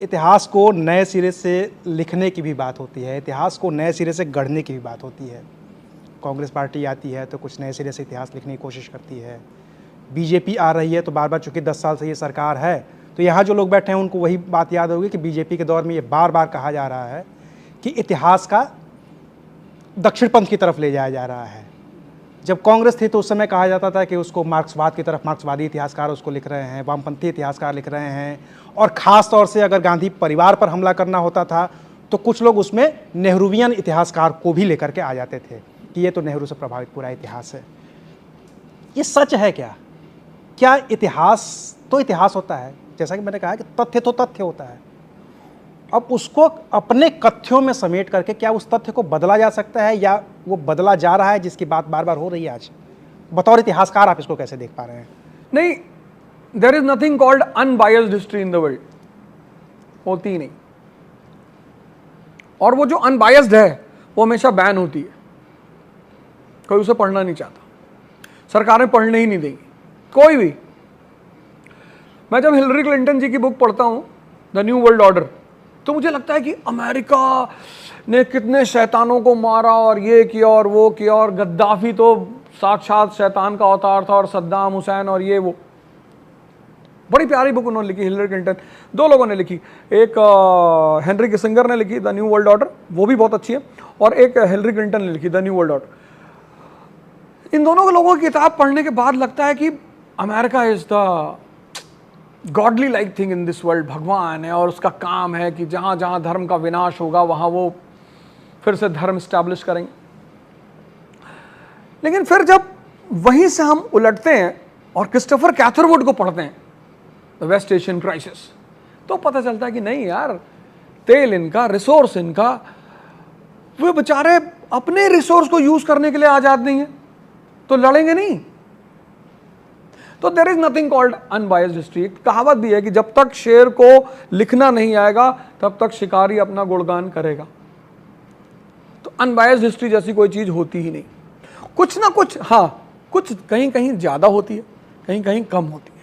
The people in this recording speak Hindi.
इतिहास को नए सिरे से लिखने की भी बात होती है, इतिहास को नए सिरे से गढ़ने की भी बात होती है। कांग्रेस पार्टी आती है तो कुछ नए सिरे से इतिहास लिखने की कोशिश करती है। बीजेपी आ रही है तो बार-बार, चूँकि 10 साल से ये सरकार है, तो यहाँ जो लोग बैठे हैं उनको वही बात याद होगी कि बीजेपी के दौर में ये बार-बार कहा जा रहा है कि इतिहास का दक्षिणपंथ की तरफ ले जाया जा रहा है। जब कांग्रेस थी तो उस समय कहा जाता था कि उसको मार्क्सवाद की तरफ, मार्क्सवादी इतिहासकार उसको लिख रहे हैं, वामपंथी इतिहासकार लिख रहे हैं, और ख़ास तौर से अगर गांधी परिवार पर हमला करना होता था तो कुछ लोग उसमें नेहरूवियन इतिहासकार को भी लेकर के आ जाते थे कि ये तो नेहरू से प्रभावित पूरा इतिहास है। ये सच है क्या? क्या इतिहास तो इतिहास होता है, जैसा कि मैंने कहा कि तथ्य तो तथ्य होता है। अब उसको अपने कथ्यों में समेट करके क्या उस तथ्य को बदला जा सकता है या वो बदला जा रहा है, जिसकी बात बार बार हो रही है आज? बतौर इतिहासकार आप इसको कैसे देख पा रहे हैं? नहीं, there is nothing called unbiased history in the world, होती ही नहीं। और वो जो अनबायस्ड है वो हमेशा बैन होती है, कोई उसे पढ़ना नहीं चाहता, सरकारें पढ़ने ही नहीं देंगी कोई भी। मैं जब हिलरी क्लिंटन जी की बुक पढ़ता हूं द न्यू वर्ल्ड ऑर्डर, तो मुझे लगता है कि अमेरिका ने कितने शैतानों को मारा और ये किया और वो किया, और गद्दाफी तो साक्षात शैतान का अवतार था, और सद्दाम हुसैन और ये वो। बड़ी प्यारी बुक उन्होंने लिखी, हिलरी क्लिंटन। दो लोगों ने लिखी, एक हेनरी किसिंगर ने लिखी द न्यू वर्ल्ड ऑर्डर, वो भी बहुत अच्छी है, और एक हिलरी क्लिंटन ने लिखी द न्यू वर्ल्ड ऑर्डर। इन दोनों लोगों की किताब पढ़ने के बाद लगता है कि America is the godly like thing in this world, भगवान है और उसका काम है कि जहां जहां धर्म का विनाश होगा वहां वो फिर से धर्म स्टैब्लिश करेंगे। लेकिन फिर जब वहीं से हम उलटते हैं और क्रिस्टोफर कैथरवुड को पढ़ते हैं द वेस्ट एशियन क्राइसिस, तो पता चलता है कि नहीं यार, तेल इनका, रिसोर्स इनका, वे बेचारे अपने रिसोर्स को यूज करने के लिए आजाद नहीं है, तो लड़ेंगे नहीं। तो there is nothing called unbiased history. कहावत भी है कि जब तक शेर को लिखना नहीं आएगा तब तक शिकारी अपना गुणगान करेगा। तो अनबायस्ड हिस्ट्री जैसी कोई चीज होती ही नहीं। कुछ ना कुछ, हाँ, कुछ कहीं कहीं ज्यादा होती है, कहीं कहीं कम होती है।